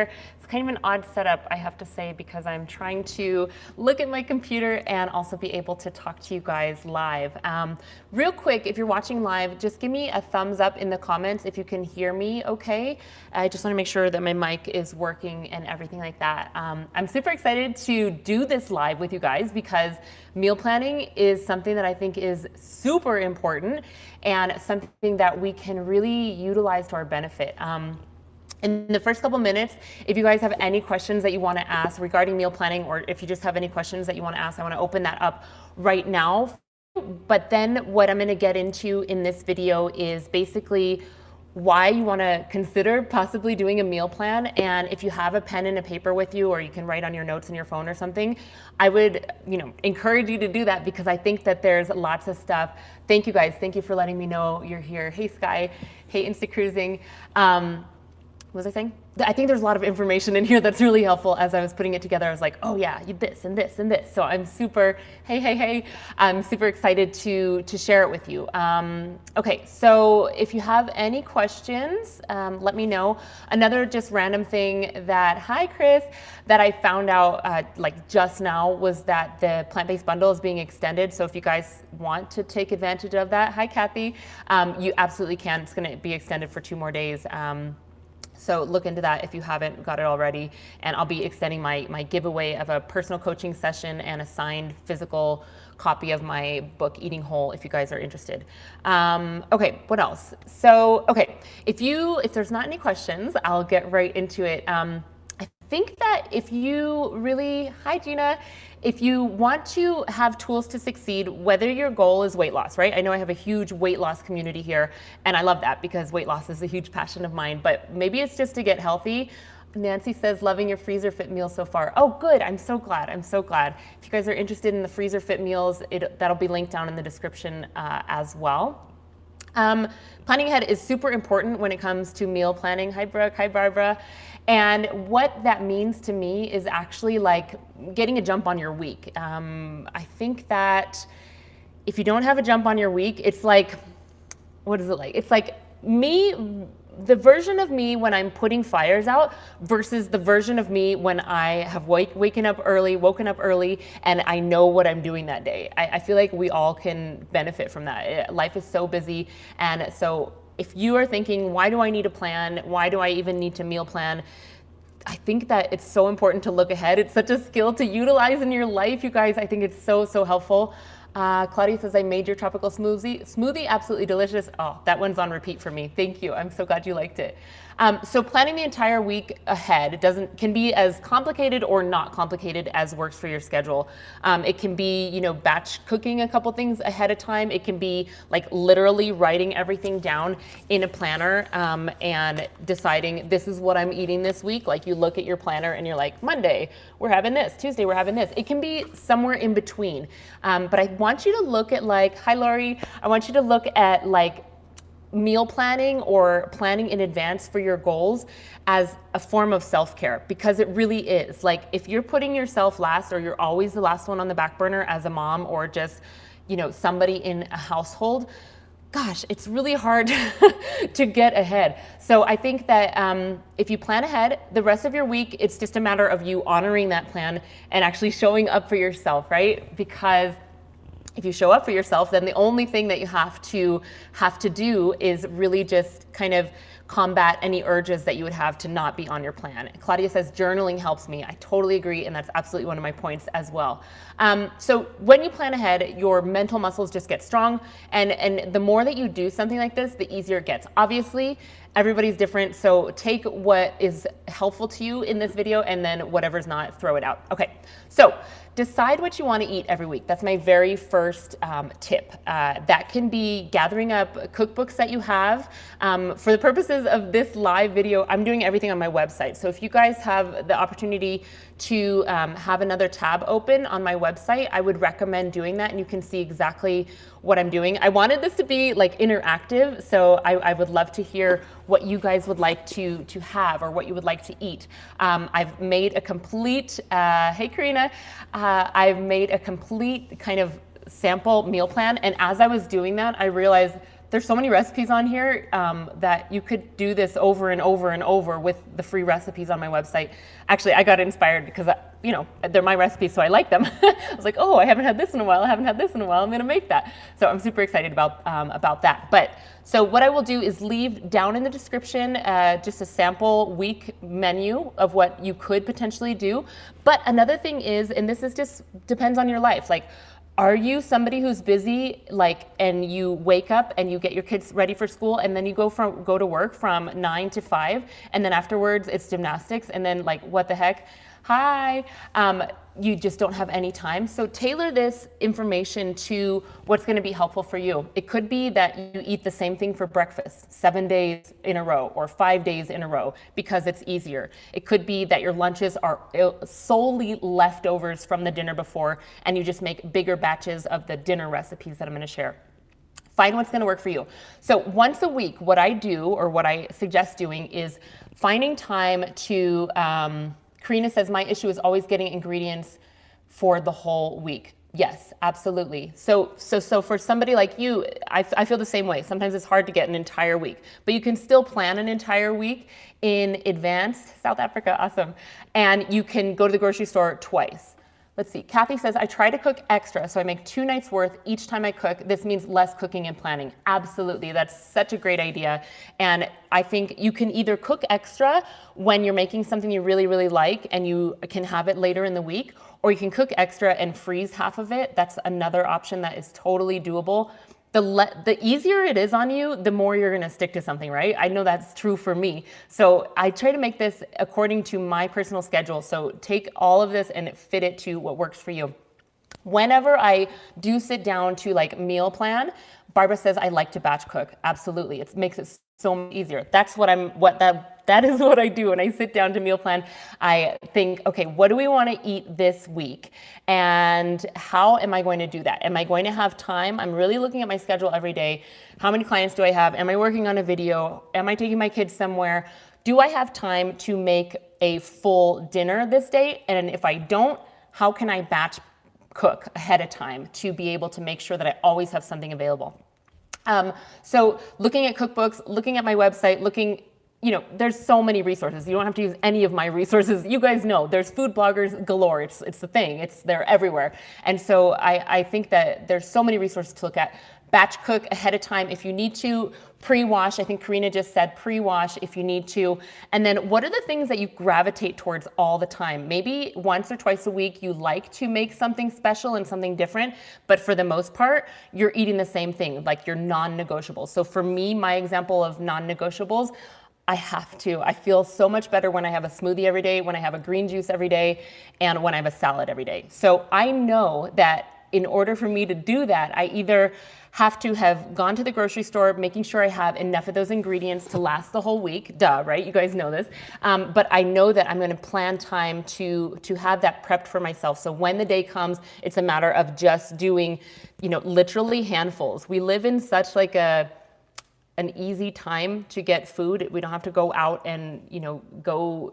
It's kind of an odd setup, I have to say, because I'm trying to look at my computer and also be able to talk to you guys live. Real quick, if you're watching live, just give me a thumbs up in the comments if you can hear me okay. I just want to make sure that my mic is working and everything like that. I'm super excited to do this live with you guys because meal planning is something that I think is super important and something that we can really utilize to our benefit. In the first couple minutes, if you guys have any questions that you want to ask regarding meal planning, or if you just have any questions that you want to ask, I want to open that up right now. But then what I'm going to get into in this video is basically why you want to consider possibly doing a meal plan. And if you have a pen and a paper with you, or you can write on your notes in your phone or something, I would, encourage you to do that because I think that there's lots of stuff. Thank you guys. Thank you for letting me know you're here. Hey Sky. Hey Insta Cruising. What was I saying? I think there's a lot of information in here that's really helpful. As I was putting it together, I was like, oh yeah, this and this and this. So I'm super, hey, I'm super excited to share it with you. Okay, so if you have any questions, let me know. Another just random thing that, hi Chris, that I found out just now was that the plant-based bundle is being extended. So if you guys want to take advantage of that, hi Kathy, you absolutely can. It's gonna be extended for 2 more days. So look into that if you haven't got it already. And I'll be extending my giveaway of a personal coaching session and a signed physical copy of my book, Eating Whole, if you guys are interested. Okay, what else? So, okay, if there's not any questions, I'll get right into it. I think that if you really, hi Gina, if you want to have tools to succeed, whether your goal is weight loss, right? I know I have a huge weight loss community here, and I love that because weight loss is a huge passion of mine, but maybe it's just to get healthy. Nancy says, loving your freezer fit meals so far. Oh, good, I'm so glad, I'm so glad. If you guys are interested in the freezer fit meals, that'll be linked down in the description as well. Planning ahead is super important when it comes to meal planning. Hi Brooke, hi Barbara. And what that means to me is actually like getting a jump on your week. I think that if you don't have a jump on your week, it's like, what is it like? It's like the version of me when I'm putting fires out versus the version of me when I have woken up early, and I know what I'm doing that day. I feel like we all can benefit from that. Life is so busy, and so if you are thinking, why do I need a plan? Why do I even need to meal plan? I think that it's so important to look ahead. It's such a skill to utilize in your life, you guys. I think it's so, so helpful. Claudia says, I made your tropical smoothie, absolutely delicious. Oh, that one's on repeat for me. Thank you. I'm so glad you liked it. So planning the entire week ahead can be as complicated or not complicated as works for your schedule. It can be, batch cooking a couple things ahead of time. It can be like literally writing everything down in a planner and deciding this is what I'm eating this week. Like you look at your planner and you're like, Monday, we're having this. Tuesday, we're having this. It can be somewhere in between. But I want you to look at hi Lori, I want you to look at meal planning or planning in advance for your goals as a form of self-care, because it really is. Like if you're putting yourself last, or you're always the last one on the back burner as a mom, or just, somebody in a household, gosh, it's really hard to get ahead. So I think that if you plan ahead, the rest of your week, it's just a matter of you honoring that plan and actually showing up for yourself, right? Because if you show up for yourself, then the only thing that you have to do is really just kind of combat any urges that you would have to not be on your plan. Claudia says, journaling helps me. I totally agree, and that's absolutely one of my points as well. So when you plan ahead, your mental muscles just get strong, and the more that you do something like this, the easier it gets. Obviously, everybody's different, so take what is helpful to you in this video, and then whatever's not, throw it out. Okay, so decide what you want to eat every week. That's my very first tip. That can be gathering up cookbooks that you have. For the purposes of this live video, I'm doing everything on my website. So if you guys have the opportunity to have another tab open on my website, I would recommend doing that, and you can see exactly what I'm doing. I wanted this to be interactive, so I would love to hear what you guys would like to have, or what you would like to eat. I've made a complete, hey Karina, I've made a complete kind of sample meal plan, and as I was doing that, I realized there's so many recipes on here that you could do this over and over and over with the free recipes on my website. Actually, I got inspired because, you know, they're my recipes, so I like them. I was like, oh, I haven't had this in a while. I haven't had this in a while. I'm going to make that. So I'm super excited about that. But so what I will do is leave down in the description just a sample week menu of what you could potentially do. But another thing is, and this is just depends on your life, like, are you somebody who's busy, like, and you wake up and you get your kids ready for school and then you go to work from 9 to 5 and then afterwards it's gymnastics and then, like, what the heck? Hi. You just don't have any time. So tailor this information to what's going to be helpful for you. It could be that you eat the same thing for breakfast 7 days in a row or 5 days in a row because it's easier. It could be that your lunches are solely leftovers from the dinner before and you just make bigger batches of the dinner recipes that I'm going to share. Find what's going to work for you. So once a week, what I do or what I suggest doing is finding time to Karina says, my issue is always getting ingredients for the whole week. Yes, absolutely. So for somebody like you, I feel the same way. Sometimes it's hard to get an entire week, but you can still plan an entire week in advance. South Africa, awesome. And you can go to the grocery store twice. Let's see, Kathy says, I try to cook extra, so I make 2 nights worth each time I cook. This means less cooking and planning. Absolutely, that's such a great idea. And I think you can either cook extra when you're making something you really, really like and you can have it later in the week, or you can cook extra and freeze half of it. That's another option that is totally doable. The easier it is on you, the more you're gonna stick to something, right? I know that's true for me. So I try to make this according to my personal schedule. So take all of this and fit it to what works for you. Whenever I do sit down to, like, meal plan, Barbara says I like to batch cook. Absolutely, it makes it so much easier. That's that is what I do when I sit down to meal plan. I think, okay, what do we want to eat this week? And how am I going to do that? Am I going to have time? I'm really looking at my schedule every day. How many clients do I have? Am I working on a video? Am I taking my kids somewhere? Do I have time to make a full dinner this day? And if I don't, how can I batch cook ahead of time to be able to make sure that I always have something available? So looking at cookbooks, looking at my website, you know, there's so many resources. You don't have to use any of my resources. You guys know there's food bloggers galore. It's the thing. They're everywhere. And so I think that there's so many resources to look at. Batch cook ahead of time if you need to. Pre-wash, I think Karina just said pre-wash if you need to. And then what are the things that you gravitate towards all the time? Maybe once or twice a week you like to make something special and something different, but for the most part, you're eating the same thing, like your non-negotiables. So for me, my example of non-negotiables, I feel so much better when I have a smoothie every day, when I have a green juice every day, and when I have a salad every day. So I know that in order for me to do that, I either have to have gone to the grocery store, making sure I have enough of those ingredients to last the whole week. Duh, right? You guys know this. But I know that I'm going to plan time to have that prepped for myself. So when the day comes, it's a matter of just doing, you know, literally handfuls. We live in such like an easy time to get food. We don't have to go out and, you know,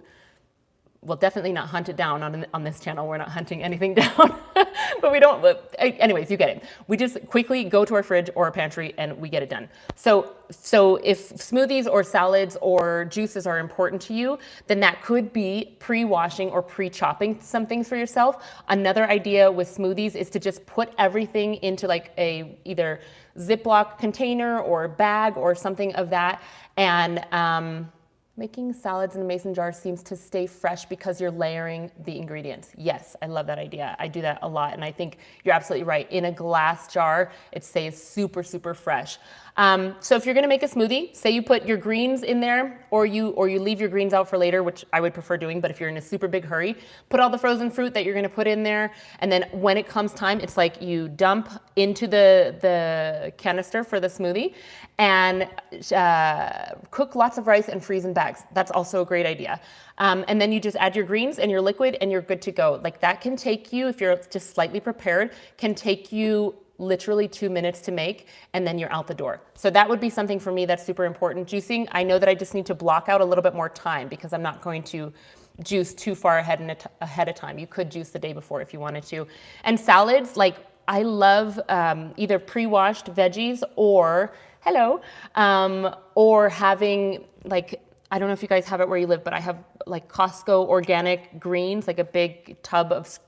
well, definitely not hunt it down on this channel. We're not hunting anything down, but we don't, anyways, you get it. We just quickly go to our fridge or our pantry and we get it done. So if smoothies or salads or juices are important to you, then that could be pre-washing or pre-chopping some things for yourself. Another idea with smoothies is to just put everything into like a either Ziploc container or bag or something of that. And making salads in a mason jar seems to stay fresh because you're layering the ingredients. Yes, I love that idea. I do that a lot, and I think you're absolutely right. In a glass jar, it stays super, super fresh. So if you're gonna make a smoothie, say you put your greens in there, or you leave your greens out for later, which I would prefer doing, but if you're in a super big hurry, put all the frozen fruit that you're gonna put in there, and then when it comes time, it's like you dump into the canister for the smoothie, and cook lots of rice and freeze in bags. That's also a great idea. And then you just add your greens and your liquid and you're good to go. Like that can take you, if you're just slightly prepared, can take you literally 2 minutes to make, and then you're out the door. So that would be something for me that's super important. Juicing, I know that I just need to block out a little bit more time because I'm not going to juice too far ahead of time. You could juice the day before if you wanted to. And salads, like I love either pre-washed veggies or hello, or having like, I don't know if you guys have it where you live, but I have like Costco organic greens, like a big tub of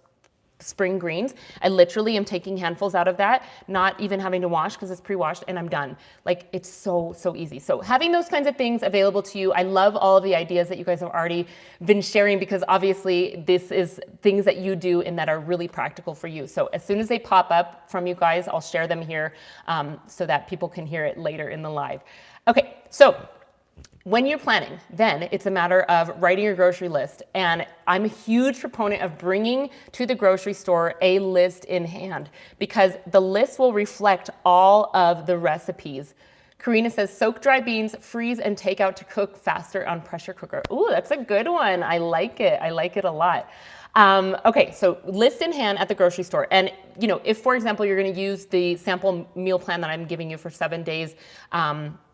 spring greens. I literally am taking handfuls out of that, not even having to wash because it's pre-washed, and I'm done. Like, it's so easy. So having those kinds of things available to you, I love all of the ideas that you guys have already been sharing, because obviously this is things that you do and that are really practical for you. So as soon as they pop up from you guys, I'll share them here so that people can hear it later in the live. Okay, so when you're planning, then it's a matter of writing your grocery list. And I'm a huge proponent of bringing to the grocery store a list in hand, because the list will reflect all of the recipes. Karina says, soak dry beans, freeze, and take out to cook faster on pressure cooker. Ooh, that's a good one. I like it. I like it a lot. Okay, so list in hand at the grocery store. And, you know, if, for example, you're going to use the sample meal plan that I'm giving you for 7 days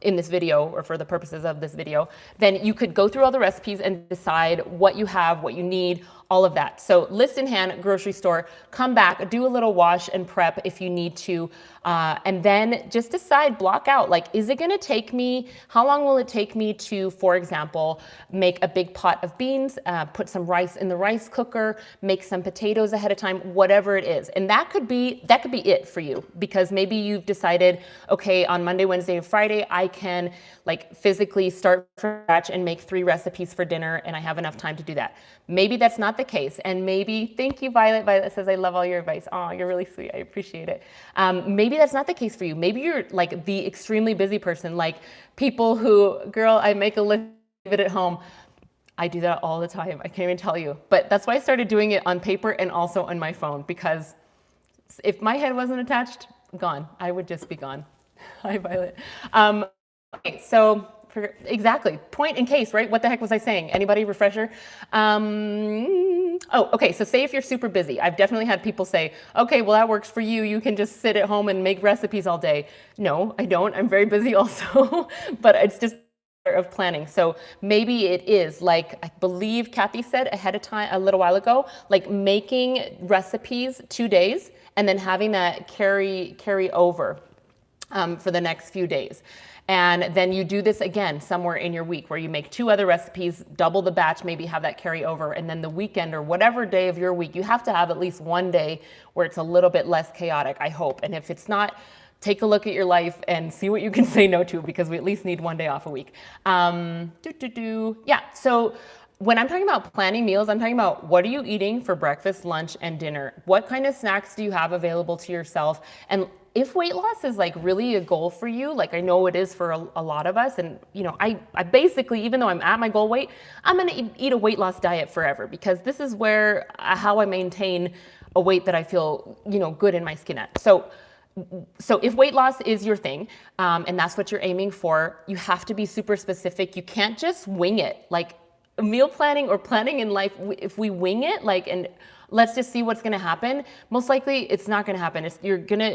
in this video, or for the purposes of this video, then you could go through all the recipes and decide what you have, what you need, all of that. So list in hand, grocery store, come back, do a little wash and prep if you need to, and then just decide, block out, like, is it going to take me, how long will it take me to, for example, make a big pot of beans, put some rice in the rice cooker, make some potatoes ahead of time, whatever it is. And that could be it for you, because maybe you've decided, okay, on Monday, Wednesday, and Friday, I can like physically start from scratch and make 3 recipes for dinner, and I have enough time to do that. Maybe that's not the case. And maybe, thank you, Violet. Violet says, I love all your advice. Oh, you're really sweet. I appreciate it. Maybe that's not the case for you. Maybe you're like the extremely busy person, like people who, girl, I make a list of it at home. I do that all the time. I can't even tell you. But that's why I started doing it on paper and also on my phone, because if my head wasn't attached, gone. I would just be gone. Hi, Violet. Okay, so exactly, point in case, right? What the heck was I saying? Anybody refresher? Oh, okay, so say if you're super busy. I've definitely had people say, okay, well, that works for you. You can just sit at home and make recipes all day. No, I don't. I'm very busy also, but it's just of planning. So maybe it is like, I believe Kathy said ahead of time a little while ago, like making recipes 2 days and then having that carry over for the next few days. And then you do this again somewhere in your week where you make 2 other recipes, double the batch, maybe have that carry over. And then the weekend or whatever day of your week, you have to have at least one day where it's a little bit less chaotic, I hope. And if it's not, take a look at your life and see what you can say no to, because we at least need one day off a week. Yeah, so when I'm talking about planning meals, I'm talking about what are you eating for breakfast, lunch, and dinner? What kind of snacks do you have available to yourself? And if weight loss is like really a goal for you, like I know it is for a lot of us, and you know, I basically, even though I'm at my goal weight, I'm gonna eat a weight loss diet forever, because this is where how I maintain a weight that I feel, you know, good in my skin at. So if weight loss is your thing, and that's what you're aiming for, you have to be super specific. You can't just wing it. Like meal planning or planning in life, if we wing it, like, and let's just see what's gonna happen, most likely it's not gonna happen.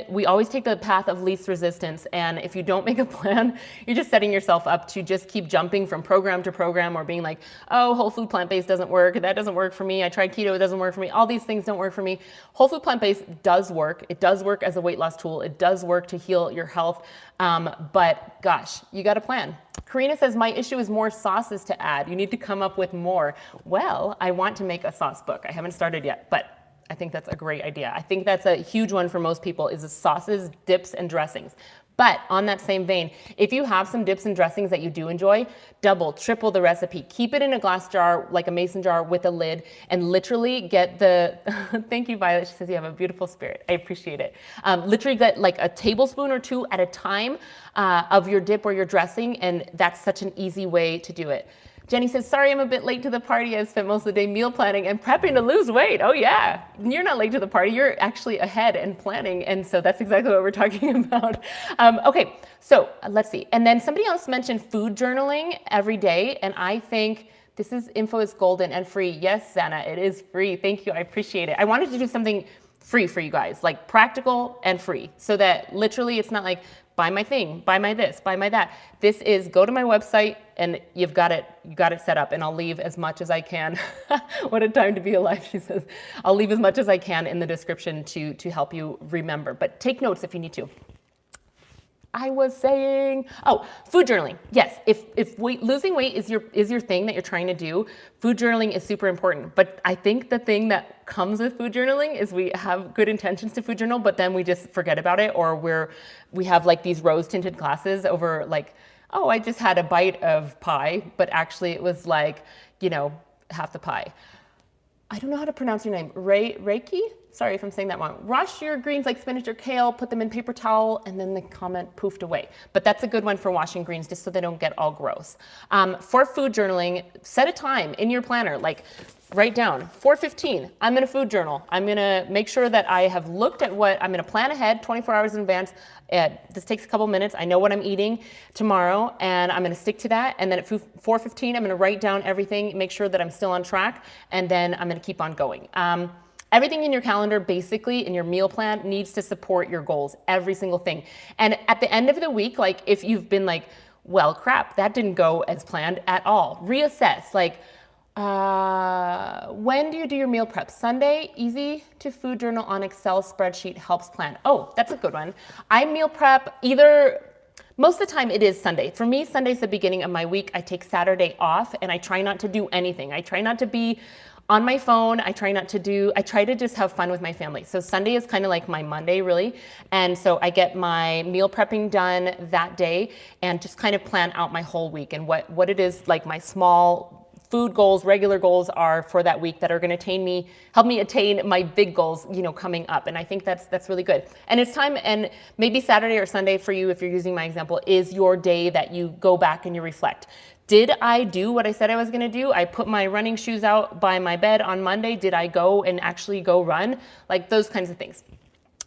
We always take the path of least resistance. And if you don't make a plan, you're just setting yourself up to just keep jumping from program to program, or being like, oh, whole food plant-based doesn't work. That doesn't work for me. I tried keto, it doesn't work for me. All these things don't work for me. Whole food plant-based does work. It does work as a weight loss tool. It does work to heal your health. But gosh, you got a plan. Karina says, my issue is more sauces to add. You need to come up with more. Well, I want to make a sauce book. I haven't started yet, but I think that's a great idea. I think that's a huge one for most people, is the sauces, dips, and dressings. But on that same vein, if you have some dips and dressings that you do enjoy, double, triple the recipe. Keep it in a glass jar, like a mason jar with a lid, and literally get the, thank you, Violet, she says you have a beautiful spirit. I appreciate it. Literally get like a tablespoon or 2 at a time of your dip or your dressing, and that's such an easy way to do it. Jenny says, sorry, I'm a bit late to the party. I spent most of the day meal planning and prepping to lose weight. Oh yeah, you're not late to the party. You're actually ahead and planning. And so that's exactly what we're talking about. Okay, so let's see. And then somebody else mentioned food journaling every day. And I think this info is golden and free. Yes, Zana, it is free. Thank you, I appreciate it. I wanted to do something free for you guys, like practical and free, so that literally it's not like, buy my thing, buy my this, buy my that. This is go to my website and you got it set up, and I'll leave as much as I can. What a time to be alive, she says. I'll leave as much as I can in the description to help you remember, but take notes if you need to. I was saying, oh, food journaling. Yes, if losing weight is your thing that you're trying to do, food journaling is super important. But I think the thing that comes with food journaling is we have good intentions to food journal, but then we just forget about it, or we have like these rose tinted glasses over like, oh, I just had a bite of pie, but actually it was like, half the pie. I don't know how to pronounce your name. Reiki? Sorry if I'm saying that wrong. Wash your greens like spinach or kale, put them in paper towel, and then the comment poofed away. But that's a good one for washing greens, just so they don't get all gross. For food journaling, set a time in your planner, like write down 4:15. I'm gonna food journal. I'm gonna make sure that I have looked at I'm gonna plan ahead 24 hours in advance. This takes a couple minutes. I know what I'm eating tomorrow, and I'm gonna stick to that. And then at 4:15, I'm gonna write down everything, make sure that I'm still on track, and then I'm gonna keep on going. Everything in your calendar, basically in your meal plan, needs to support your goals, every single thing. And at the end of the week, like if you've been like, well, crap, that didn't go as planned at all, reassess. Like, when do you do your meal prep? Sunday, easy to food journal on Excel spreadsheet helps plan. Oh, that's a good one. I meal prep most of the time it is Sunday. For me, Sunday's the beginning of my week. I take Saturday off and I try not to do anything. I try not to be on my phone. I try to just have fun with my family. So Sunday is kind of like my Monday, really. And so I get my meal prepping done that day and just kind of plan out my whole week and what it is, like my small food goals, regular goals are for that week that are going to help me attain my big goals, coming up. And I think that's really good. And it's time, and maybe Saturday or Sunday for you, if you're using my example, is your day that you go back and you reflect. Did I do what I said I was going to do? I put my running shoes out by my bed on Monday. Did I go and actually go run? Like those kinds of things.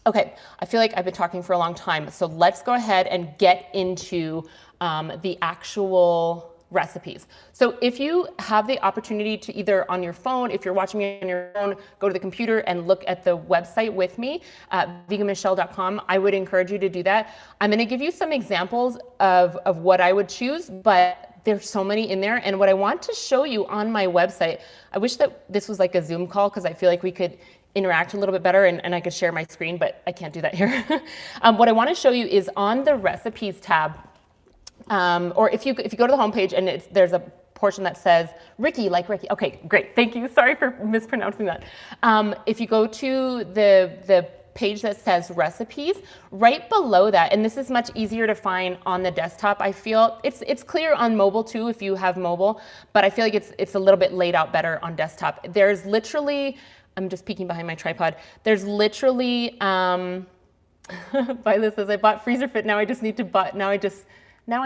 Okay, I feel like I've been talking for a long time. So let's go ahead and get into the actual recipes. So if you have the opportunity to either on your phone, if you're watching me on your phone, go to the computer and look at the website with me, veganmichele.com, I would encourage you to do that. I'm gonna give you some examples of what I would choose, but there's so many in there. And what I want to show you on my website, I wish that this was like a Zoom call because I feel like we could interact a little bit better and I could share my screen, but I can't do that here. What I want to show you is on the recipes tab, or if you go to the homepage and there's a portion that says Ricky, like Ricky. Okay, great, thank you. Sorry for mispronouncing that. If you go to the page that says recipes, right below that, and this is much easier to find on the desktop, I feel. It's clear on mobile too if you have mobile, but I feel like it's a little bit laid out better on desktop. There's literally, I'm just peeking behind my tripod, there's literally, Violet says, I bought Freezer Fit, now I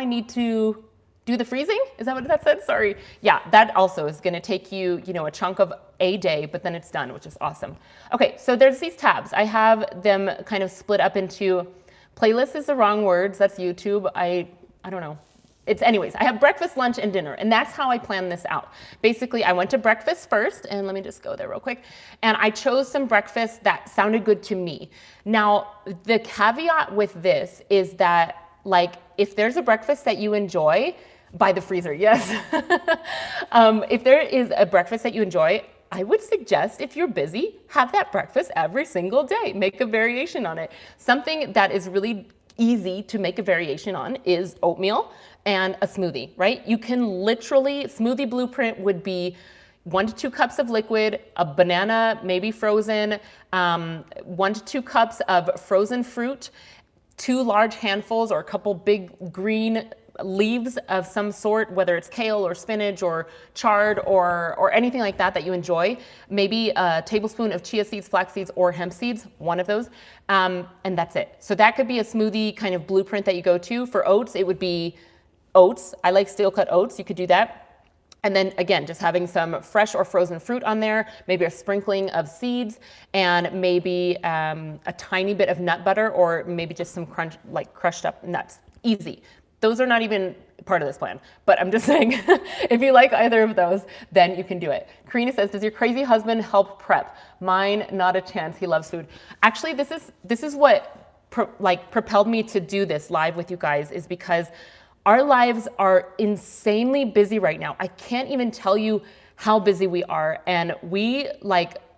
need to do the freezing? Is that what that said? Sorry. Yeah, that also is gonna take you, a chunk of a day, but then it's done, which is awesome. Okay, so there's these tabs. I have them kind of split up into, playlist is the wrong words, that's YouTube. I don't know. Anyways, I have breakfast, lunch, and dinner, and that's how I plan this out. Basically, I went to breakfast first, and let me just go there real quick, and I chose some breakfast that sounded good to me. Now, the caveat with this is that, like, if there's a breakfast that you enjoy, buy the freezer, yes. If there is a breakfast that you enjoy, I would suggest if you're busy, have that breakfast every single day. Make a variation on it. Something that is really easy to make a variation on is oatmeal and a smoothie, right? You can literally, smoothie blueprint would be 1 to 2 cups of liquid, a banana, maybe frozen, 1 to 2 cups of frozen fruit, 2 large handfuls or a couple big green leaves of some sort, whether it's kale or spinach or chard or anything like that you enjoy. Maybe a tablespoon of chia seeds, flax seeds, or hemp seeds, one of those, and that's it. So that could be a smoothie kind of blueprint that you go to. For oats, it would be oats. I like steel cut oats. You could do that. And then again, just having some fresh or frozen fruit on there, maybe a sprinkling of seeds, and maybe a tiny bit of nut butter, or maybe just some crushed up nuts. Easy. Those are not even part of this plan, but I'm just saying, if you like either of those, then you can do it. Karina says, does your crazy husband help prep? Mine, not a chance. He loves food. Actually, this is what propelled me to do this live with you guys, is because our lives are insanely busy right now. I can't even tell you how busy we are. And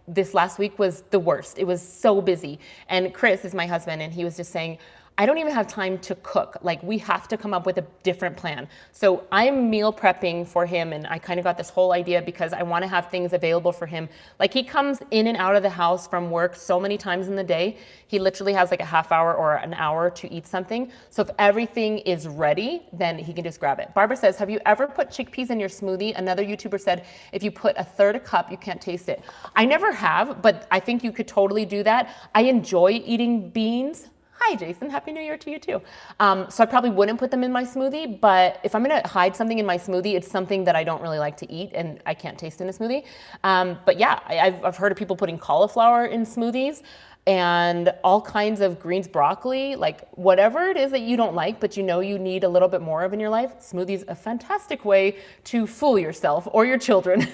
this last week was the worst. It was so busy. And Chris is my husband, and he was just saying, I don't even have time to cook. Like, we have to come up with a different plan. So I'm meal prepping for him, and I kind of got this whole idea because I want to have things available for him. Like, he comes in and out of the house from work so many times in the day. He literally has like a half hour or an hour to eat something. So if everything is ready, then he can just grab it. Barbara says, have you ever put chickpeas in your smoothie? Another YouTuber said, if you put a third a cup, you can't taste it. I never have, but I think you could totally do that. I enjoy eating beans. Hi, Jason. Happy New Year to you too. So I probably wouldn't put them in my smoothie, but if I'm going to hide something in my smoothie, it's something that I don't really like to eat and I can't taste in a smoothie. But yeah, I've heard of people putting cauliflower in smoothies and all kinds of greens, broccoli, like whatever it is that you don't like, but you know you need a little bit more of in your life. Smoothie's a fantastic way to fool yourself or your children.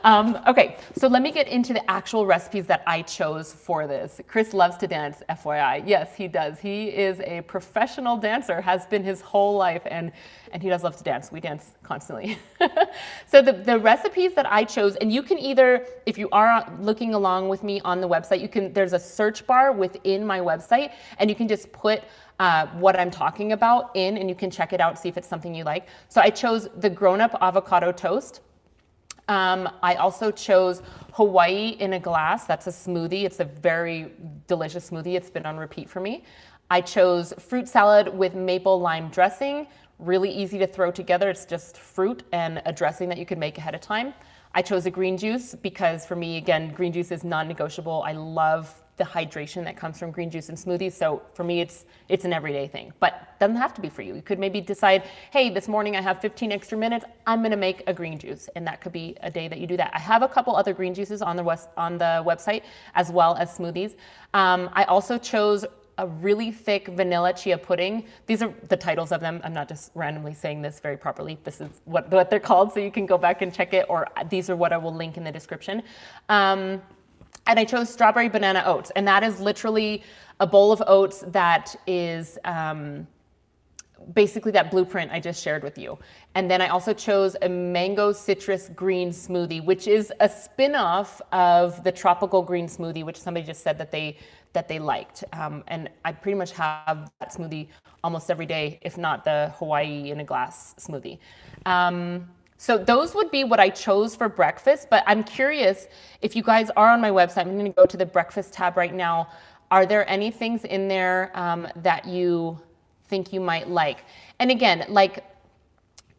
Okay, so let me get into the actual recipes that I chose for this. Chris loves to dance, FYI. Yes, he does. He is a professional dancer, has been his whole life, and he does love to dance. We dance constantly. So the recipes that I chose, and you can either, if you are looking along with me on the website, there's a search bar within my website, and you can just put what I'm talking about in, and you can check it out, see if it's something you like. So I chose the grown-up avocado toast. I also chose Hawaii in a glass. That's a smoothie. It's a very delicious smoothie. It's been on repeat for me. I chose fruit salad with maple lime dressing. Really easy to throw together. It's just fruit and a dressing that you could make ahead of time. I chose a green juice because for me, again, green juice is non-negotiable. I love the hydration that comes from green juice and smoothies. So for me, it's an everyday thing, but it doesn't have to be for you. You could maybe decide, hey, this morning I have 15 extra minutes. I'm going to make a green juice. And that could be a day that you do that. I have a couple other green juices on the website as well as smoothies. I also chose a really thick vanilla chia pudding. These are the titles of them. I'm not just randomly saying this very properly. This is what they're called, so you can go back and check it, or these are what I will link in the description. And I chose strawberry banana oats, and that is literally a bowl of oats that is basically that blueprint I just shared with you. And then I also chose a mango citrus green smoothie, which is a spin-off of the tropical green smoothie, which somebody just said that they liked. And I pretty much have that smoothie almost every day, if not the Hawaii in a glass smoothie. So those would be what I chose for breakfast, but I'm curious if you guys are on my website. I'm going to go to the breakfast tab right now. Are there any things in there that you think you might like? And again, like,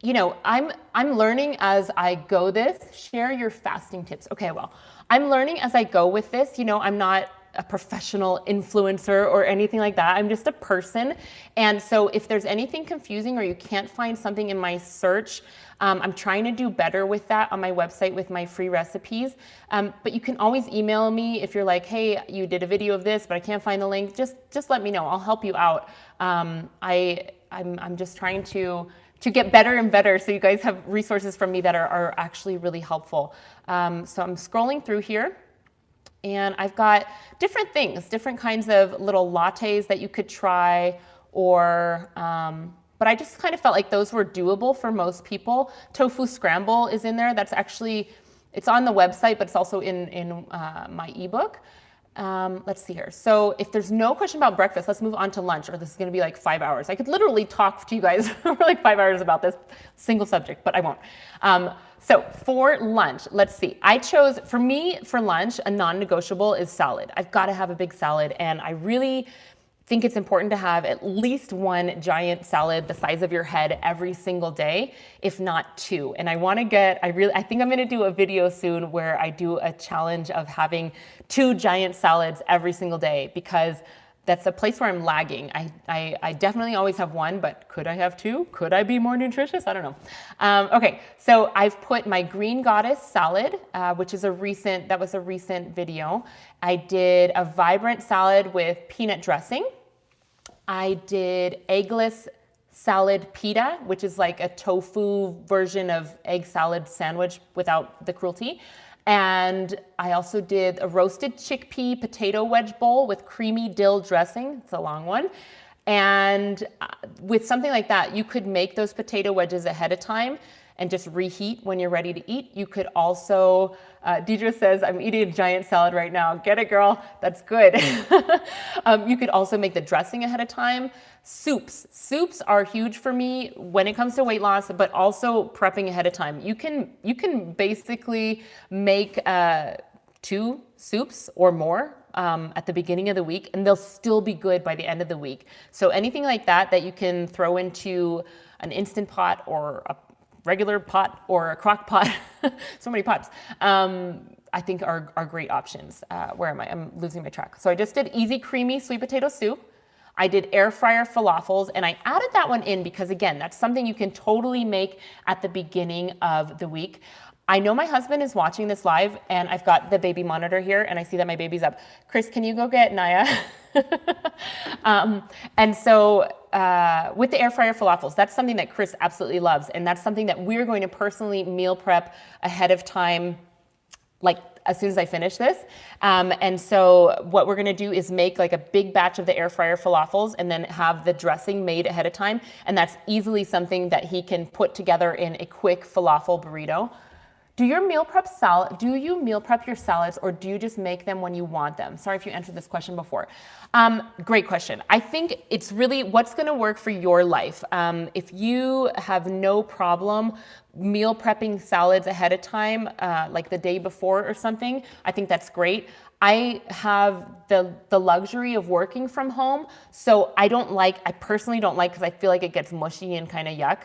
you know, I'm learning as I go this. Share your fasting tips. Okay, well, I'm learning as I go with this. You know, I'm not a professional influencer or anything like that. I'm just a person. And so if there's anything confusing or you can't find something in my search, I'm trying to do better with that on my website with my free recipes. But you can always email me if you're like, hey, you did a video of this, but I can't find the link. Just let me know. I'll help you out. I'm just trying to get better and better, so you guys have resources from me that are actually really helpful. So I'm scrolling through here. And I've got different things, different kinds of little lattes that you could try, or, but I just kind of felt like those were doable for most people. Tofu scramble is in there. That's actually, it's on the website, but it's also in my ebook. Let's see here. So if there's no question about breakfast, let's move on to lunch, or this is going to be like 5 hours. I could literally talk to you guys for like 5 hours about this single subject, but I won't. So for lunch, let's see. I chose, for me, for lunch, a non-negotiable is salad. I've got to have a big salad, and I really think it's important to have at least one giant salad the size of your head every single day, if not two. And I want to get, I think I'm going to do a video soon where I do a challenge of having 2 giant salads every single day, because that's a place where I'm lagging. I definitely always have one, but could I have 2? Could I be more nutritious? I don't know. Okay, so I've put my green goddess salad, which is a recent video. I did a vibrant salad with peanut dressing. I did eggless salad pita, which is like a tofu version of egg salad sandwich without the cruelty. And I also did a roasted chickpea potato wedge bowl with creamy dill dressing. It's a long one. And with something like that, you could make those potato wedges ahead of time and just reheat when you're ready to eat. You could also, Deidre says, I'm eating a giant salad right now. Get it, girl? That's good. You could also make the dressing ahead of time. Soups are huge for me when it comes to weight loss, but also prepping ahead of time. You can basically make 2 soups or more at the beginning of the week, and they'll still be good by the end of the week. So anything like that you can throw into an Instant Pot or a regular pot or a crock pot, so many pots, I think are great options. Where am I? I'm losing my track. So I just did easy creamy sweet potato soup. I did air fryer falafels, and I added that one in because, again, that's something you can totally make at the beginning of the week. I know my husband is watching this live, and I've got the baby monitor here, and I see that my baby's up. Chris, can you go get Naya? And so with the air fryer falafels, that's something that Chris absolutely loves, and that's something that we're going to personally meal prep ahead of time, like as soon as I finish this. And so what we're gonna do is make like a big batch of the air fryer falafels and then have the dressing made ahead of time. And that's easily something that he can put together in a quick falafel burrito. Do you meal prep your salads, or do you just make them when you want them? Sorry if you answered this question before. Great question. I think it's really what's gonna work for your life. If you have no problem meal prepping salads ahead of time, like the day before or something, I think that's great. I have the luxury of working from home, so I personally don't like, because I feel like it gets mushy and kind of yuck.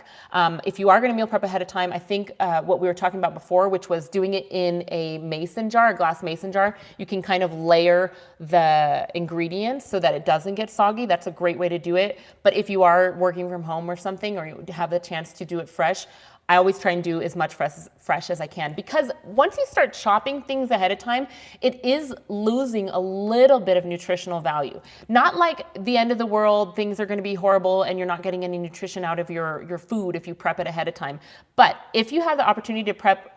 If you are going to meal prep ahead of time, I think what we were talking about before, which was doing it in a mason jar, a glass mason jar, you can kind of layer the ingredients so that it doesn't get soggy. That's a great way to do it. But if you are working from home or something, or you have the chance to do it fresh, I always try and do as much fresh as I can, because once you start chopping things ahead of time, it is losing a little bit of nutritional value. Not like the end of the world, things are gonna be horrible and you're not getting any nutrition out of your food if you prep it ahead of time. But if you have the opportunity to prep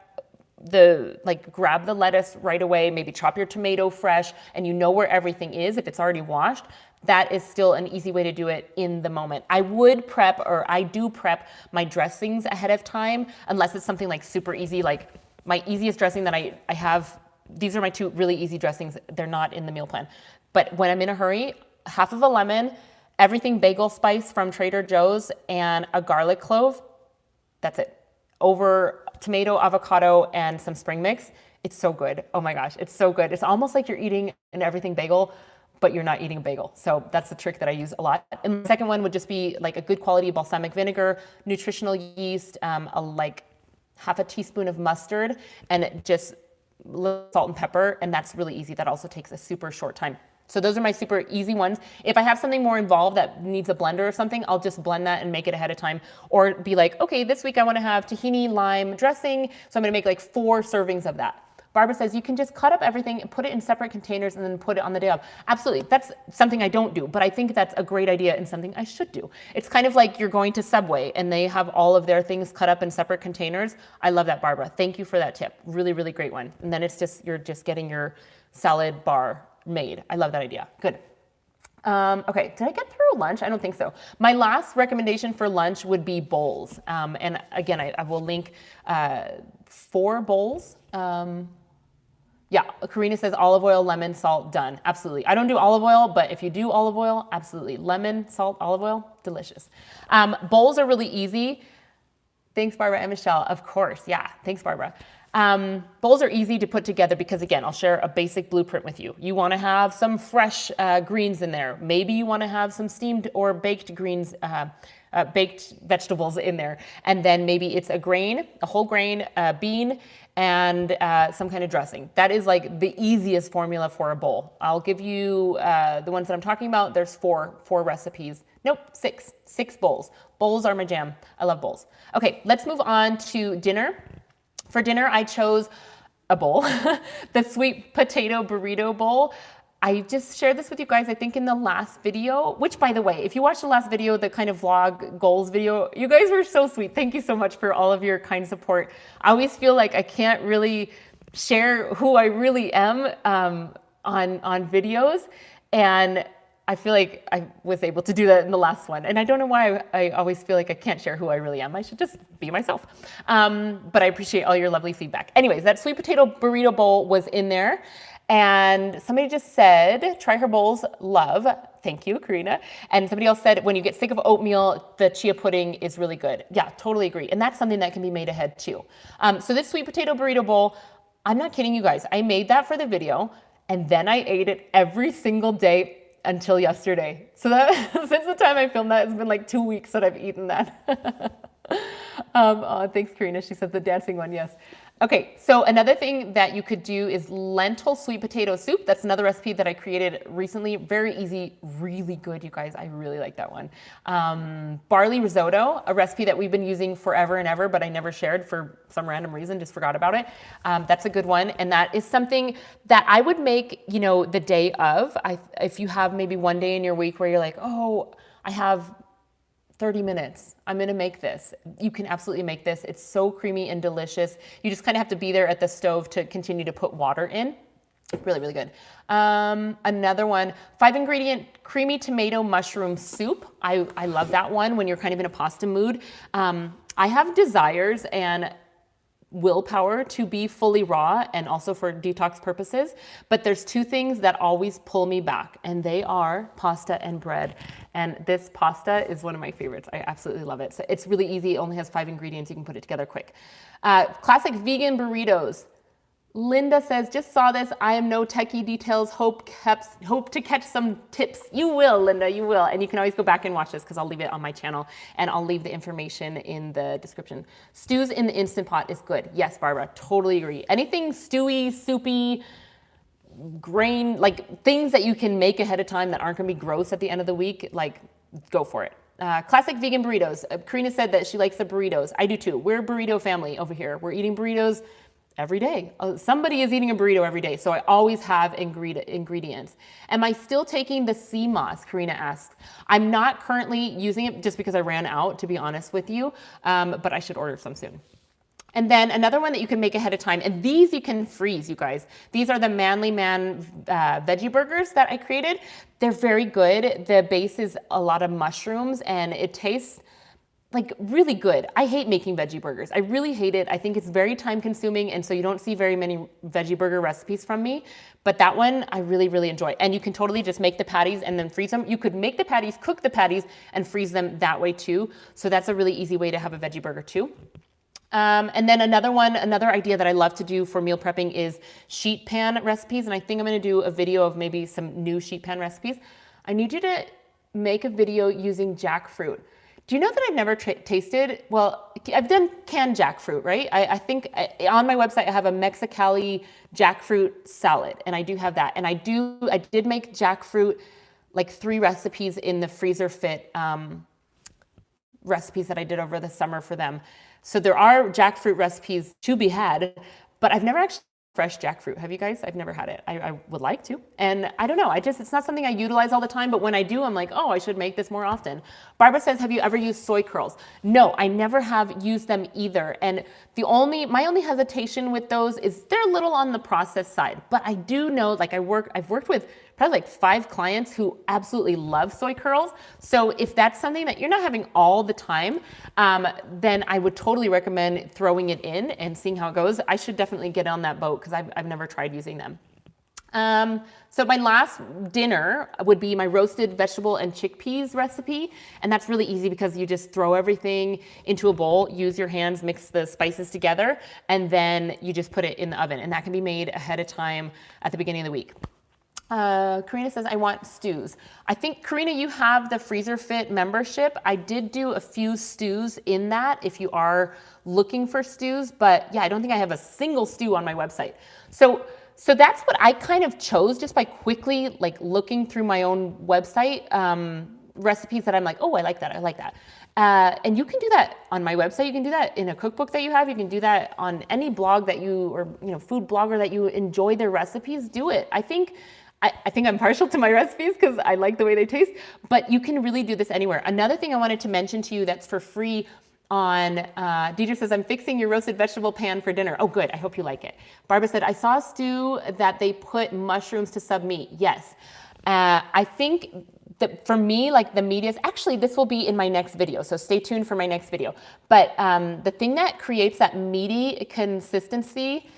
grab the lettuce right away, maybe chop your tomato fresh, and you know where everything is, if it's already washed, that is still an easy way to do it in the moment. I do prep my dressings ahead of time, unless it's something like super easy. Like my easiest dressing that I have, these are my 2 really easy dressings. They're not in the meal plan. But when I'm in a hurry, half of a lemon, everything bagel spice from Trader Joe's, and a garlic clove. That's it. Over tomato, avocado, and some spring mix. It's so good. Oh my gosh, it's so good. It's almost like you're eating an everything bagel, but you're not eating a bagel. So that's the trick that I use a lot. And the second one would just be like a good quality balsamic vinegar, nutritional yeast, like half a teaspoon of mustard, and just salt and pepper. And that's really easy. That also takes a super short time. So those are my super easy ones. If I have something more involved that needs a blender or something, I'll just blend that and make it ahead of time. Or be like, okay, this week I want to have tahini lime dressing, so I'm going to make like 4 servings of that. Barbara says you can just cut up everything and put it in separate containers and then put it on the day of. Absolutely. That's something I don't do, but I think that's a great idea and something I should do. It's kind of like you're going to Subway and they have all of their things cut up in separate containers. I love that, Barbara. Thank you for that tip. Really, really great one. And then you're just getting your salad bar made. I love that idea. Good. Okay, did I get through lunch? I don't think so. My last recommendation for lunch would be bowls. And again, I will link 4 bowls. Yeah, Karina says olive oil, lemon, salt, done. Absolutely. I don't do olive oil, but if you do olive oil, absolutely. Lemon, salt, olive oil, delicious. Bowls are really easy. Thanks, Barbara and Michelle. Of course, yeah. Thanks, Barbara. Bowls are easy to put together because, again, I'll share a basic blueprint with you. You want to have some fresh greens in there. Maybe you want to have some steamed or baked greens, baked vegetables in there. And then maybe it's a whole grain, a bean, and some kind of dressing. That is like the easiest formula for a bowl. I'll give you the ones that I'm talking about. There's four recipes. Nope, six bowls. Bowls are my jam. I love bowls. Okay, let's move on to dinner. For dinner, I chose a bowl, the sweet potato burrito bowl. I just shared this with you guys, I think in the last video, which, by the way, if you watched the last video, the kind of vlog goals video, you guys were so sweet. Thank you so much for all of your kind support. I always feel like I can't really share who I really am on videos. And I feel like I was able to do that in the last one. And I don't know why I always feel like I can't share who I really am. I should just be myself. But I appreciate all your lovely feedback. Anyways, that sweet potato burrito bowl was in there. And somebody just said, try her bowls, love. Thank you, Karina. And somebody else said, when you get sick of oatmeal, the chia pudding is really good. Yeah, totally agree. And that's something that can be made ahead too. So this sweet potato burrito bowl, I'm not kidding you guys. I made that for the video and then I ate it every single day until yesterday. So that since the time I filmed that, it's been like 2 weeks that I've eaten that. Oh, thanks, Karina. She says the dancing one, yes. Okay, so another thing that you could do is lentil sweet potato soup. That's another recipe that I created recently. Very easy, really good, you guys. I really like that one. Barley risotto, a recipe that we've been using forever and ever, but I never shared for some random reason, just forgot about it. That's a good one. And that is something that I would make, you know, the day of. If you have maybe one day in your week where you're like, oh, I have 30 minutes. I'm going to make this. You can absolutely make this. It's so creamy and delicious. You just kind of have to be there at the stove to continue to put water in. Really, really good. Another one, 5-ingredient creamy tomato mushroom soup. I love that one when you're kind of in a pasta mood. I have desires and willpower to be fully raw and also for detox purposes, but there's two things that always pull me back, and they are pasta and bread. And this pasta is one of my favorites. I absolutely love it. So it's really easy. It only has 5 ingredients. You can put it together quick. Classic vegan burritos. Linda says, just saw this. I am no techie details. Hope to catch some tips. You will, Linda, you will. And you can always go back and watch this because I'll leave it on my channel and I'll leave the information in the description. Stews in the Instant Pot is good. Yes, Barbara, totally agree. Anything stewy, soupy, grain, like things that you can make ahead of time that aren't going to be gross at the end of the week, like go for it. Classic vegan burritos. Karina said that she likes the burritos. I do too. We're a burrito family over here. We're eating burritos every day. Somebody is eating a burrito every day. So I always have ingredients. Am I still taking the sea moss? Karina asked. I'm not currently using it just because I ran out, to be honest with you, but I should order some soon. And then another one that you can make ahead of time, and these you can freeze, you guys. These are the Manly Man veggie burgers that I created. They're very good. The base is a lot of mushrooms and it tastes like really good. I hate making veggie burgers. I really hate it. I think it's very time consuming. And so you don't see very many veggie burger recipes from me, but that one I really, really enjoy. And you can totally just make the patties and then freeze them. You could make the patties, cook the patties and freeze them that way too. So that's a really easy way to have a veggie burger too. And then another idea that I love to do for meal prepping is sheet pan recipes. And I think I'm going to do a video of maybe some new sheet pan recipes. I need you to make a video using jackfruit. Do you know that I've never tasted? Well, I've done canned jackfruit, right? I think on my website, I have a Mexicali jackfruit salad, and I do have that. And I did make jackfruit, like 3 recipes in the freezer fit recipes that I did over the summer for them. So there are jackfruit recipes to be had, but I've never actually fresh jackfruit. Have you guys? I've never had it. I would like to. And I don't know. It's not something I utilize all the time, but when I do, I'm like, oh, I should make this more often. Barbara says, have you ever used soy curls? No, I never have used them either. And my only hesitation with those is they're a little on the processed side, but I do know, like I've worked with probably like 5 clients who absolutely love soy curls. So if that's something that you're not having all the time, then I would totally recommend throwing it in and seeing how it goes. I should definitely get on that boat because I've never tried using them. So my last dinner would be my roasted vegetable and chickpeas recipe. And that's really easy because you just throw everything into a bowl, use your hands, mix the spices together, and then you just put it in the oven. And that can be made ahead of time at the beginning of the week. Karina says, I want stews. I think, Karina, you have the Freezer Fit membership. I did do a few stews in that if you are looking for stews, but yeah, I don't think I have a single stew on my website. So that's what I kind of chose just by quickly like looking through my own website, recipes that I'm like, oh, I like that. I like that. And you can do that on my website. You can do that in a cookbook that you have. You can do that on any blog that food blogger that you enjoy their recipes, do it. I think I'm partial to my recipes because I like the way they taste, but you can really do this anywhere. Another thing I wanted to mention to you that's for free on, Deidre says, I'm fixing your roasted vegetable pan for dinner. Oh, good. I hope you like it. Barbara said, I saw a stew that they put mushrooms to sub meat. Yes. I think that for me, like the media, actually this will be in my next video, so stay tuned for my next video. But the thing that creates that meaty consistency.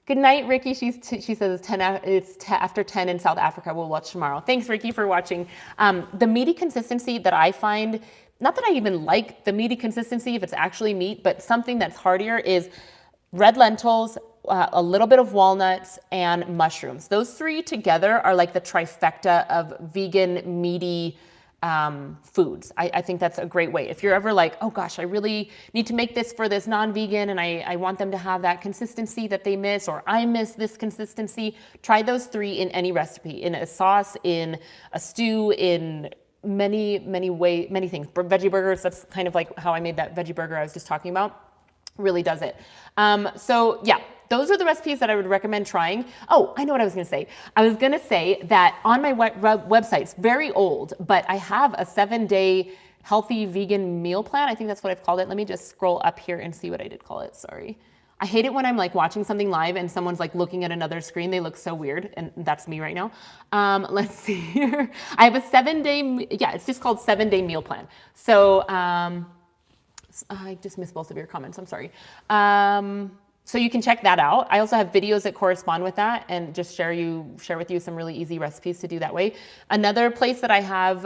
Good night, Ricky. She says it's after 10 in South Africa. We'll watch tomorrow. Thanks, Ricky, for watching. The meaty consistency that I find, not that I even like the meaty consistency if it's actually meat, but something that's heartier is red lentils, a little bit of walnuts, and mushrooms. Those three together are like the trifecta of vegan meaty foods. I think that's a great way. If you're ever like, oh gosh, I really need to make this for this non-vegan and I want them to have that consistency that they miss, or I miss this consistency, try those three in any recipe, in a sauce, in a stew, in many things. Veggie burgers, that's kind of like how I made that veggie burger I was just talking about. Really does it. So yeah, those are the recipes that I would recommend trying. Oh, I know what I was going to say. I was going to say that on my website, it's very old, but I have a 7-day healthy vegan meal plan. I think that's what I've called it. Let me just scroll up here and see what I did call it. Sorry. I hate it when I'm like watching something live and someone's like looking at another screen. They look so weird, and that's me right now. Let's see here. I have a 7-day, yeah, it's just called 7-day meal plan. So, I just missed both of your comments. I'm sorry. So you can check that out. I also have videos that correspond with that and just share with you some really easy recipes to do that way. Another place that I have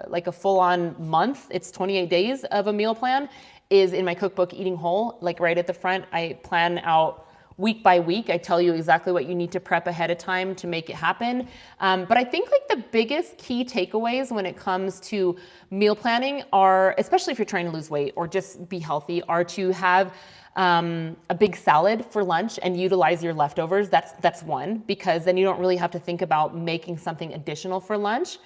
like a full-on month, it's 28 days of a meal plan, is in my cookbook, Eating Whole. Like right at the front, I plan out week by week. I tell you exactly what you need to prep ahead of time to make it happen. But I think like the biggest key takeaways when it comes to meal planning are, especially if you're trying to lose weight or just be healthy, are to have a big salad for lunch and utilize your leftovers. That's one, because then you don't really have to think about making something additional for lunch.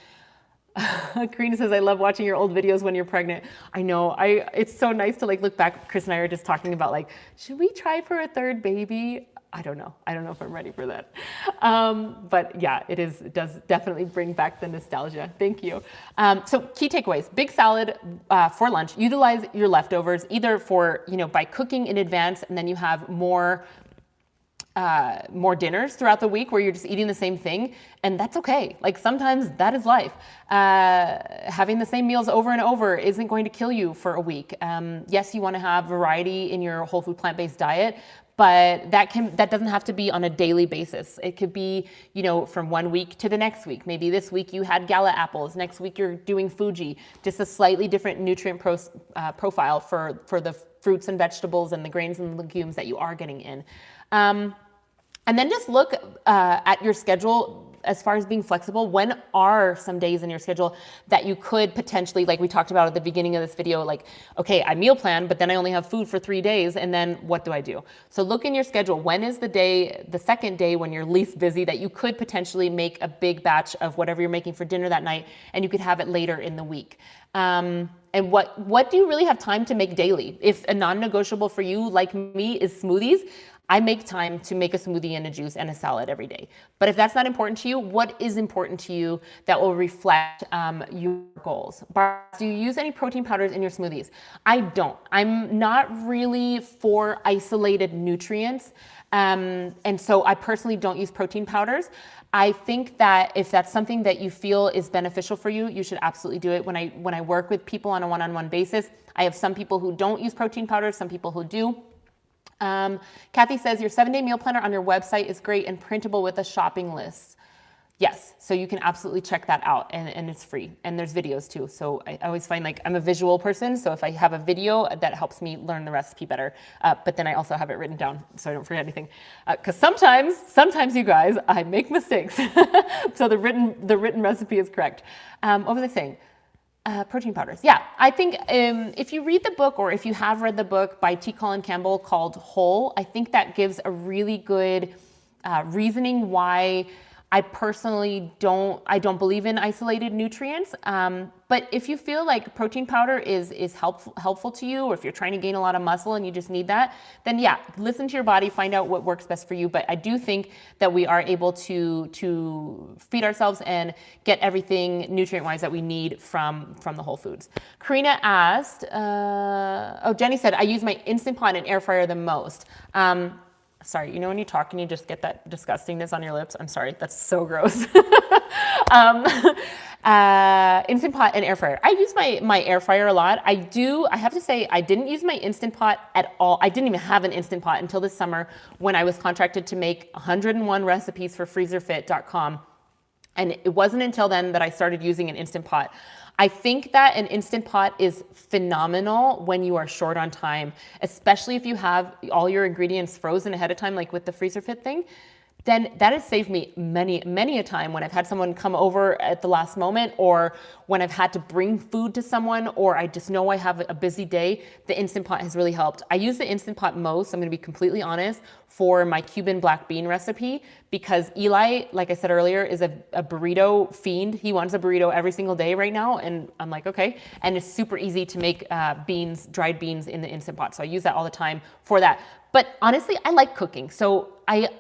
Karina says, I love watching your old videos when you're pregnant. I know, it's so nice to like look back. Chris and I are just talking about like, should we try for a third baby? I don't know if I'm ready for that. But yeah, it does definitely bring back the nostalgia. Thank you. So key takeaways: big salad for lunch. Utilize your leftovers either for, by cooking in advance, and then you have more dinners throughout the week where you're just eating the same thing, and that's okay. Like sometimes that is life. Having the same meals over and over isn't going to kill you for a week. Yes, you want to have variety in your whole food plant-based diet, but that doesn't have to be on a daily basis. It could be, from one week to the next week. Maybe this week you had gala apples, next week you're doing Fuji, just a slightly different nutrient profile for the fruits and vegetables and the grains and legumes that you are getting in. And then just look at your schedule as far as being flexible. When are some days in your schedule that you could potentially, like we talked about at the beginning of this video, like, okay, I meal plan, but then I only have food for 3 days, and then what do I do? So look in your schedule. When is the second day when you're least busy that you could potentially make a big batch of whatever you're making for dinner that night, and you could have it later in the week? And what do you really have time to make daily? If a non-negotiable for you, like me, is smoothies, I make time to make a smoothie and a juice and a salad every day. But if that's not important to you, what is important to you that will reflect your goals? Do you use any protein powders in your smoothies? I don't. I'm not really for isolated nutrients. And so I personally don't use protein powders. I think that if that's something that you feel is beneficial for you, you should absolutely do it. When I work with people on a one-on-one basis, I have some people who don't use protein powders, some people who do. Kathy says your 7-day meal planner on your website is great and printable with a shopping list. Yes, so you can absolutely check that out, and it's free, and there's videos too. So I always find, like, I'm a visual person, so if I have a video, that helps me learn the recipe better. But then I also have it written down so I don't forget anything. Because sometimes you guys, I make mistakes. So the written recipe is correct. What was I saying? Protein powders. Yeah, I think if you read the book, or if you have read the book by T. Colin Campbell called Whole, I think that gives a really good reasoning why I personally don't believe in isolated nutrients. But if you feel like protein powder is helpful to you, or if you're trying to gain a lot of muscle and you just need that, then yeah, listen to your body, find out what works best for you. But I do think that we are able to feed ourselves and get everything nutrient-wise that we need from the whole foods. Karina asked, Jenny said, I use my Instant Pot and air fryer the most. Sorry, you know when you talk and you just get that disgustingness on your lips? I'm sorry, that's so gross. Instant Pot and air fryer. I use my air fryer a lot. I have to say, I didn't use my Instant Pot at all. I didn't even have an Instant Pot until this summer when I was contracted to make 101 recipes for freezerfit.com. And it wasn't until then that I started using an Instant Pot. I think that an Instant Pot is phenomenal when you are short on time, especially if you have all your ingredients frozen ahead of time, like with the Freezer Fit thing. Then that has saved me many a time when I've had someone come over at the last moment, or when I've had to bring food to someone, or I just know I have a busy day. The Instant Pot has really helped. I use the Instant Pot most, I'm gonna be completely honest, for my Cuban black bean recipe, because Eli, like I said earlier, is a burrito fiend. He wants a burrito every single day right now, and I'm like, okay. And it's super easy to make dried beans in the Instant Pot. So I use that all the time for that. But honestly, I like cooking. So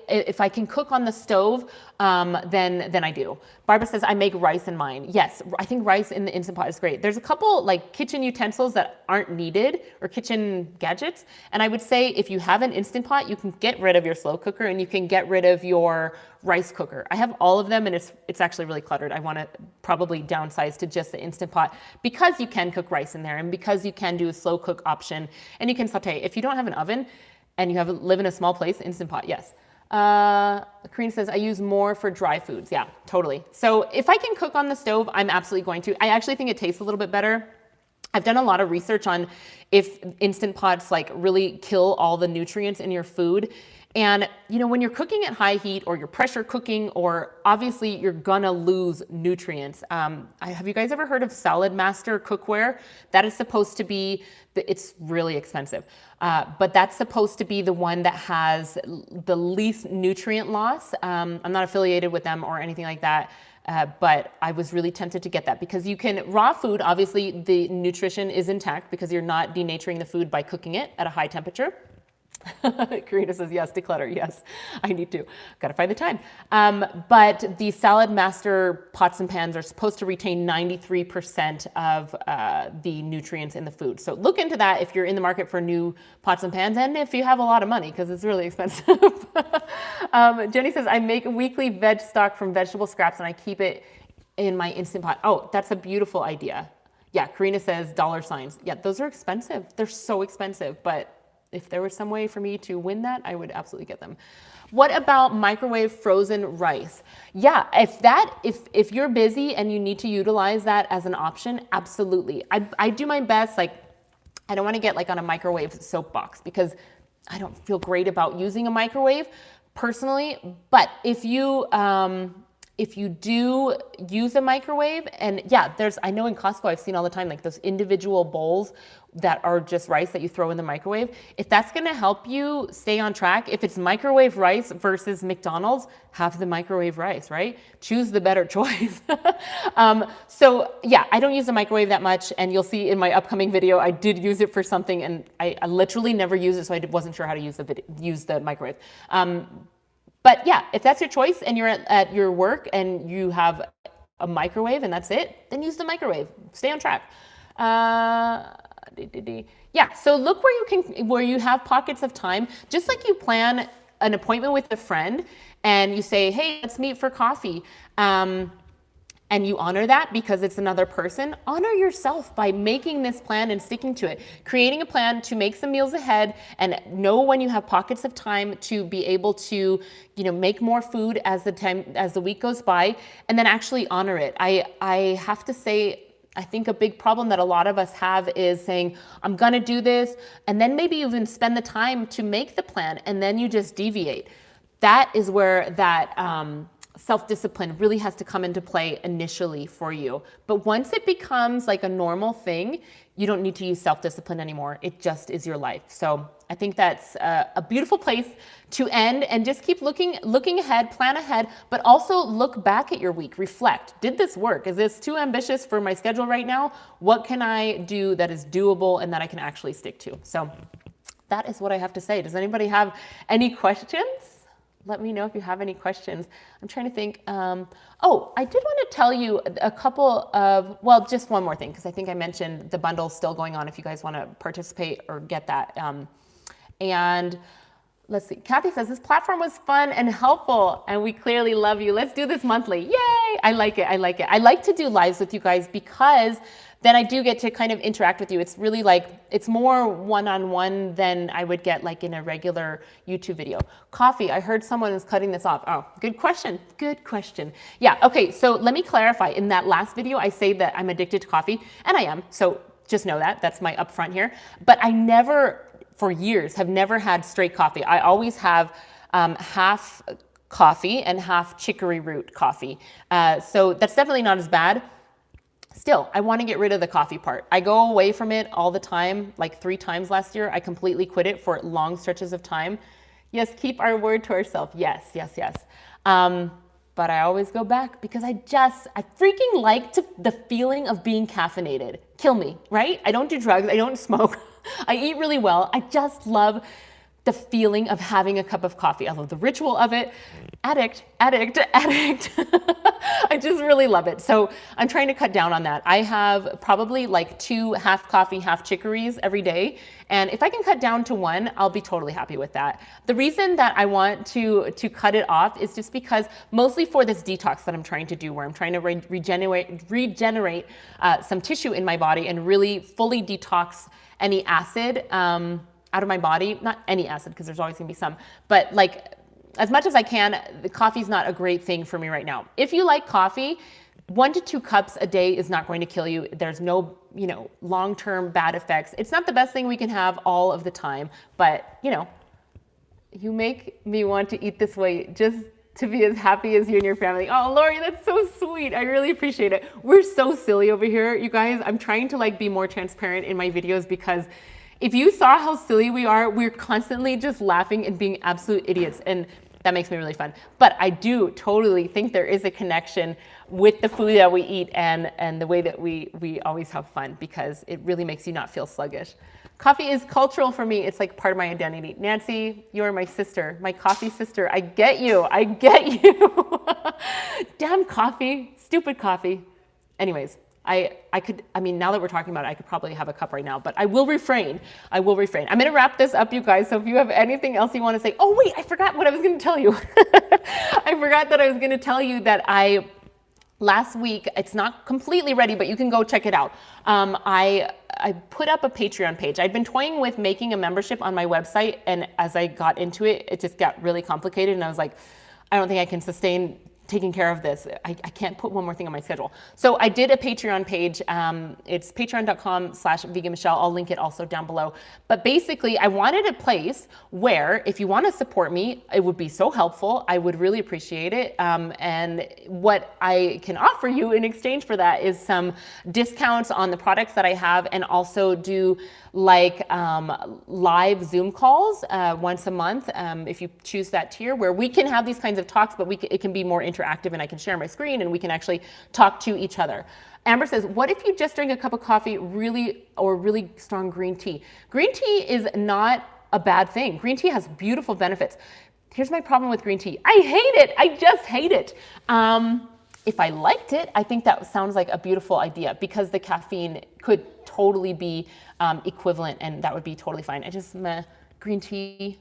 if I can cook on the stove, then I do. Barbara says, I make rice in mine. Yes, I think rice in the Instant Pot is great. There's a couple like kitchen utensils that aren't needed, or kitchen gadgets. And I would say if you have an Instant Pot, you can get rid of your slow cooker and you can get rid of your rice cooker. I have all of them and it's actually really cluttered. I want to probably downsize to just the Instant Pot because you can cook rice in there, and because you can do a slow cook option and you can saute. If you don't have an oven, and you live in a small place, Instant Pot, yes. Karina says, I use more for dry foods. Yeah, totally. So if I can cook on the stove, I'm absolutely going to. I actually think it tastes a little bit better. I've done a lot of research on if Instant Pots like really kill all the nutrients in your food. And you know, when you're cooking at high heat, or you're pressure cooking, or obviously you're gonna lose nutrients. Have you guys ever heard of Salad Master cookware? That is supposed to be, it's really expensive, but that's supposed to be the one that has the least nutrient loss. I'm not affiliated with them or anything like that. But I was really tempted to get that because you can, raw food, obviously the nutrition is intact because you're not denaturing the food by cooking it at a high temperature. Karina says, yes, declutter. Yes, I need to. Got to find the time. But the Salad Master pots and pans are supposed to retain 93% of the nutrients in the food. So look into that if you're in the market for new pots and pans, and if you have a lot of money, because it's really expensive. Jenny says, I make a weekly veg stock from vegetable scraps and I keep it in my Instant Pot. Oh, that's a beautiful idea. Yeah, Karina says dollar signs. Yeah, those are expensive. They're so expensive, but if there was some way for me to win that, I would absolutely get them. What about microwave frozen rice? Yeah, if you're busy and you need to utilize that as an option, absolutely. I do my best. Like, I don't want to get like on a microwave soapbox because I don't feel great about using a microwave personally. But if you do use a microwave, and yeah, I know in Costco I've seen all the time like those individual bowls that are just rice that you throw in the microwave. If that's gonna help you stay on track, if it's microwave rice versus McDonald's, have the microwave rice, right? Choose the better choice. So yeah, I don't use the microwave that much, and you'll see in my upcoming video, I did use it for something, and I literally never use it, so I wasn't sure how to use the microwave. But yeah, if that's your choice and you're at your work and you have a microwave and that's it, then use the microwave. Stay on track. Yeah, so look where you have pockets of time, just like you plan an appointment with a friend and you say, hey, let's meet for coffee. And you honor that because it's another person. Honor yourself by making this plan and sticking to it. Creating a plan to make some meals ahead and know when you have pockets of time to be able to, make more food as the week goes by, and then actually honor it. I have to say, I think a big problem that a lot of us have is saying, I'm gonna do this, and then maybe even spend the time to make the plan, and then you just deviate. That is where that self-discipline really has to come into play initially for you. But once it becomes like a normal thing, you don't need to use self-discipline anymore. It just is your life. So I think that's a beautiful place to end, and just keep looking ahead, plan ahead, but also look back at your week, reflect. Did this work? Is this too ambitious for my schedule right now? What can I do that is doable and that I can actually stick to? So that is what I have to say. Does anybody have any questions? Let me know if you have any questions. I'm trying to think. Oh, I did want to tell you a couple of, well, just one more thing, because I think I mentioned the bundle's still going on if you guys want to participate or get that. And Let's see. Kathy says, this platform was fun and helpful, and we clearly love you. Let's do this monthly. Yay! I like it. I like it. I like to do lives with you guys because then I do get to kind of interact with you. It's really like, it's more one-on-one than I would get like in a regular YouTube video. Coffee, I heard someone is cutting this off. Oh, good question. Good question. Yeah, okay, so let me clarify. In that last video, I say that I'm addicted to coffee, and I am. So just know that. That's my upfront here. But I never, for years, have never had straight coffee. I always have half coffee and half chicory root coffee. So that's definitely not as bad. Still, I want to get rid of the coffee part. I go away from it all the time, like 3 times last year. I completely quit it for long stretches of time. Yes, keep our word to ourselves. Yes, yes, yes. But I always go back because I freaking like the feeling of being caffeinated. Kill me, right? I don't do drugs. I don't smoke. I eat really well. I just love the feeling of having a cup of coffee. I love the ritual of it. Addict. I just really love it. So I'm trying to cut down on that. I have probably like 2 half coffee, half chicories every day. And if I can cut down to 1, I'll be totally happy with that. The reason that I want to cut it off is just because mostly for this detox that I'm trying to do, where I'm trying to regenerate some tissue in my body and really fully detox any acid out of my body. Not any acid, because there's always gonna be some, but like as much as I can. The coffee's not a great thing for me right now. If you like coffee, 1 to 2 cups a day is not going to kill you. There's no, long-term bad effects. It's not the best thing we can have all of the time, but you make me want to eat this way just to be as happy as you and your family. Oh, Lori, that's so sweet. I really appreciate it. We're so silly over here, you guys. I'm trying to like be more transparent in my videos because if you saw how silly we are, we're constantly just laughing and being absolute idiots. And that makes me really fun. But I do totally think there is a connection with the food that we eat and the way that we always have fun, because it really makes you not feel sluggish. Coffee is cultural for me. It's like part of my identity. Nancy, you're my sister, my coffee sister. I get you. I get you. Damn coffee. Stupid coffee. Anyways. Now that we're talking about it, I could probably have a cup right now, but I will refrain. I'm going to wrap this up, you guys. So if you have anything else you want to say, oh wait, I forgot what I was going to tell you. I forgot that I was going to tell you that last week, it's not completely ready, but you can go check it out. I put up a Patreon page. I'd been toying with making a membership on my website, and as I got into it, it just got really complicated, and I was like, I don't think I can sustain taking care of this. I can't put one more thing on my schedule. So I did a Patreon page. It's patreon.com/veganmichelle. I'll link it also down below. But basically, I wanted a place where if you want to support me, it would be so helpful. I would really appreciate it. And what I can offer you in exchange for that is some discounts on the products that I have, and also do like live Zoom calls once a month, if you choose that tier, where we can have these kinds of talks, but it can be more interactive, and I can share my screen and we can actually talk to each other. Amber says, what if you just drink a cup of coffee or really strong green tea? Green tea is not a bad thing. Green tea has beautiful benefits. Here's my problem with green tea. I hate it. I just hate it. If I liked it, I think that sounds like a beautiful idea, because the caffeine could totally be equivalent, and that would be totally fine. Green tea,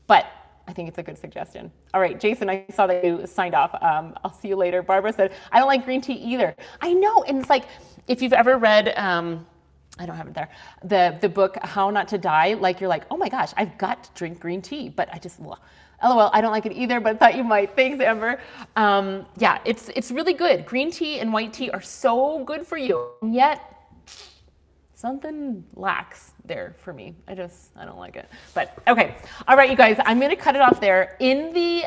but I think it's a good suggestion. All right, Jason, I saw that you signed off. I'll see you later. Barbara said, I don't like green tea either. I know, and it's like, if you've ever read, I don't have it there, the book, How Not to Die, like you're like, oh my gosh, I've got to drink green tea, but LOL, I don't like it either, but I thought you might. Thanks, Amber. Yeah, it's really good. Green tea and white tea are so good for you, and yet something lacks there for me. I don't like it. But okay. All right, you guys, I'm going to cut it off there. In the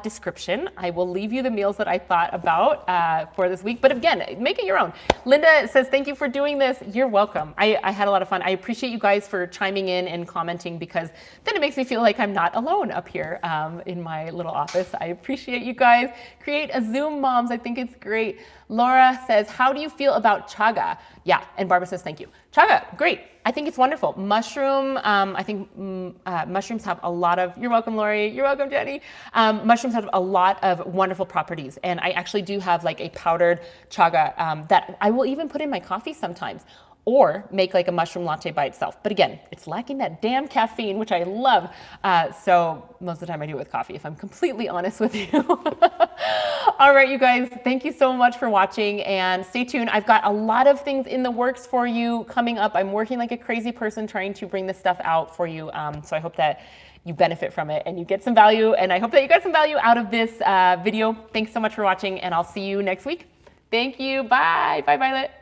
description, I will leave you the meals that I thought about for this week. But again, make it your own. Linda says, thank you for doing this. You're welcome. I had a lot of fun. I appreciate you guys for chiming in and commenting, because then it makes me feel like I'm not alone up here in my little office. I appreciate you guys. Create a Zoom, moms. I think it's great. Laura says, how do you feel about chaga? Yeah, and Barbara says, thank you. Chaga, great. I think it's wonderful. Mushroom, I think mushrooms have a lot of, you're welcome, Lori. You're welcome, Jenny. Mushrooms have a lot of wonderful properties. And I actually do have like a powdered chaga that I will even put in my coffee sometimes. or make like a mushroom latte by itself. But again, it's lacking that damn caffeine, which I love. So most of the time I do it with coffee, if I'm completely honest with you. All right, you guys, thank you so much for watching, and stay tuned. I've got a lot of things in the works for you coming up. I'm working like a crazy person trying to bring this stuff out for you. So I hope that you benefit from it and you get some value. And I hope that you got some value out of this video. Thanks so much for watching, and I'll see you next week. Thank you. Bye. Bye, Violet.